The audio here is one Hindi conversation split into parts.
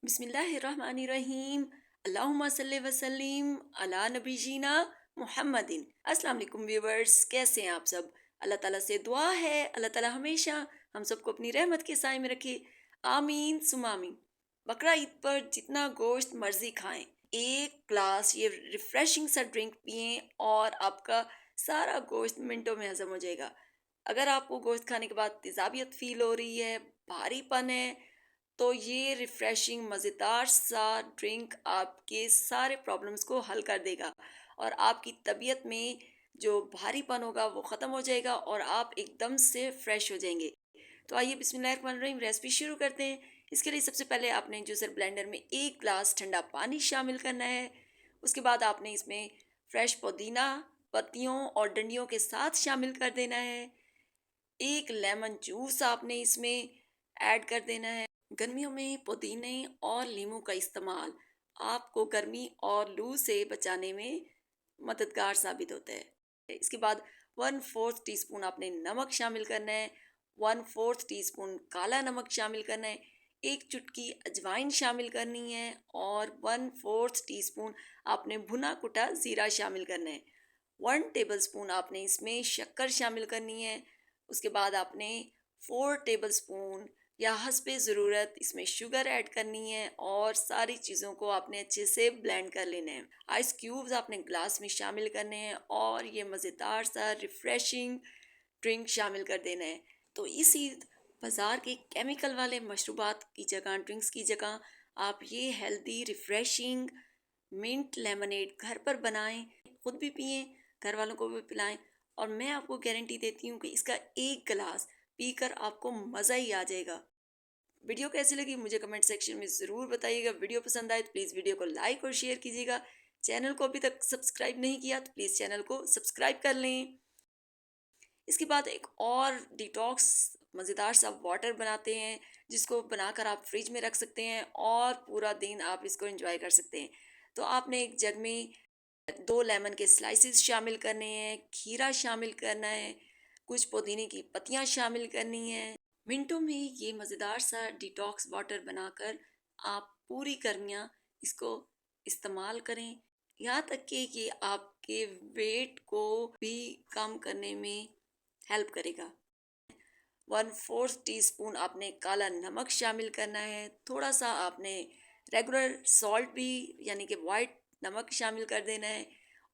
बिस्मिल्लाहिर्रहमानिर्रहीम। अल्लाहुम्मा सल्ली वसल्लिम अला नबीजीना मुहम्मदिन। अस्सलाम वालेकुम व्यूवर्स, कैसे हैं आप सब? अल्लाह ताला से दुआ है अल्लाह ताला हमेशा हम सबको अपनी रहमत के साए में रखे। आमीन सुमा आमीन। बकरा ईद पर जितना गोश्त मर्जी खाएं, एक ग्लास ये रिफ्रेशिंग सा ड्रिंक पिएं और आपका सारा गोश्त मिनटों में हजम हो जाएगा। अगर आपको गोश्त खाने के बाद तेजाबियत फील हो रही है, भारीपन है, तो ये रिफ्रेशिंग मज़ेदार सा ड्रिंक आपके सारे प्रॉब्लम्स को हल कर देगा और आपकी तबीयत में जो भारीपन होगा वो ख़त्म हो जाएगा और आप एकदम से फ्रेश हो जाएंगे। तो आइए बिस्मिल्लाहिर्रहमानिर्रहीम रेसिपी शुरू करते हैं। इसके लिए सबसे पहले आपने जूसर ब्लेंडर में एक ग्लास ठंडा पानी शामिल करना है। उसके बाद आपने इसमें फ्रेश पुदीना पत्तियों और डंडियों के साथ शामिल कर देना है। एक लेमन जूस आपने इसमें ऐड कर देना है। गर्मियों में पुदीने और नींबू का इस्तेमाल आपको गर्मी और लू से बचाने में मददगार साबित होता है। इसके बाद 1/4 टीस्पून आपने नमक शामिल करना है। 1/4 टीस्पून काला नमक शामिल करना है। एक चुटकी अजवाइन शामिल करनी है और 1/4 टीस्पून आपने भुना कुटा ज़ीरा शामिल करना है। 1 टेबल स्पून आपने इसमें शक्कर शामिल करनी है। उसके बाद आपने 4 टेबल स्पून या हस्बे ज़रूरत इसमें शुगर ऐड करनी है और सारी चीज़ों को आपने अच्छे से ब्लेंड कर लेना है। आइस क्यूब्स आपने ग्लास में शामिल करने हैं और ये मज़ेदार सा रिफ़्रेशिंग ड्रिंक शामिल कर देना है। तो इसी बाज़ार के केमिकल वाले मशरूबात की जगह, ड्रिंक्स की जगह, आप ये हेल्दी रिफ़्रेशिंग मिंट लेमनेड घर पर बनाएं, खुद भी पिएं, घर वालों को भी पिलाएं और मैं आपको गारंटी देती हूँ कि इसका एक गिलास पीकर आपको मज़ा ही आ जाएगा। वीडियो कैसी लगी मुझे कमेंट सेक्शन में ज़रूर बताइएगा। वीडियो पसंद आए तो प्लीज़ वीडियो को लाइक और शेयर कीजिएगा। चैनल को अभी तक सब्सक्राइब नहीं किया तो प्लीज़ चैनल को सब्सक्राइब कर लें। इसके बाद एक और डिटॉक्स मज़ेदार सा वाटर बनाते हैं, जिसको बनाकर आप फ्रिज में रख सकते हैं और पूरा दिन आप इसको एंजॉय कर सकते हैं। तो आपने एक जग में 2 लेमन के स्लाइसेस शामिल करने हैं, खीरा शामिल करना है, कुछ पुदीने की पत्तियां शामिल करनी है। मिनटों में ये मज़ेदार सा डिटॉक्स वाटर बनाकर आप पूरी गर्मियाँ इसको इस्तेमाल करें। यहाँ तक कि ये आपके वेट को भी कम करने में हेल्प करेगा। 1/4 टीस्पून आपने काला नमक शामिल करना है। थोड़ा सा आपने रेगुलर सॉल्ट भी यानी कि वाइट नमक शामिल कर देना है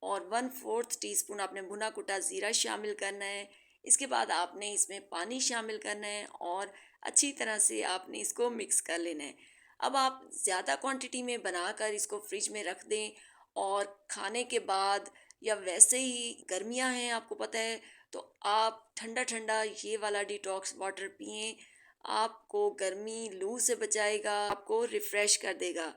और 1/4 टीस्पून आपने भुना कुटा ज़ीरा शामिल करना है। इसके बाद आपने इसमें पानी शामिल करना है और अच्छी तरह से आपने इसको मिक्स कर लेना है। अब आप ज़्यादा क्वांटिटी में बनाकर इसको फ्रिज में रख दें और खाने के बाद या वैसे ही गर्मियां हैं आपको पता है, तो आप ठंडा ठंडा ये वाला डिटॉक्स वाटर पिएं। आपको गर्मी लू से बचाएगा, आपको रिफ्रेश कर देगा।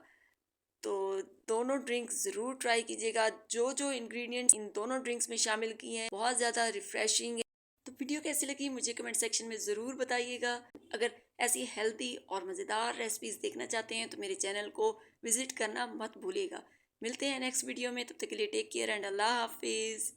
तो दोनों ड्रिंक ज़रूर ट्राई कीजिएगा। जो जो इंग्रेडिएंट्स इन दोनों ड्रिंक्स में शामिल किए हैं बहुत ज़्यादा रिफ्रेशिंग है। तो वीडियो कैसी लगी मुझे कमेंट सेक्शन में ज़रूर बताइएगा। अगर ऐसी हेल्दी और मज़ेदार रेसिपीज़ देखना चाहते हैं तो मेरे चैनल को विज़िट करना मत भूलिएगा। मिलते हैं नेक्स्ट वीडियो में, तब तक के लिए टेक केयर एंड अल्लाह हाफिज़।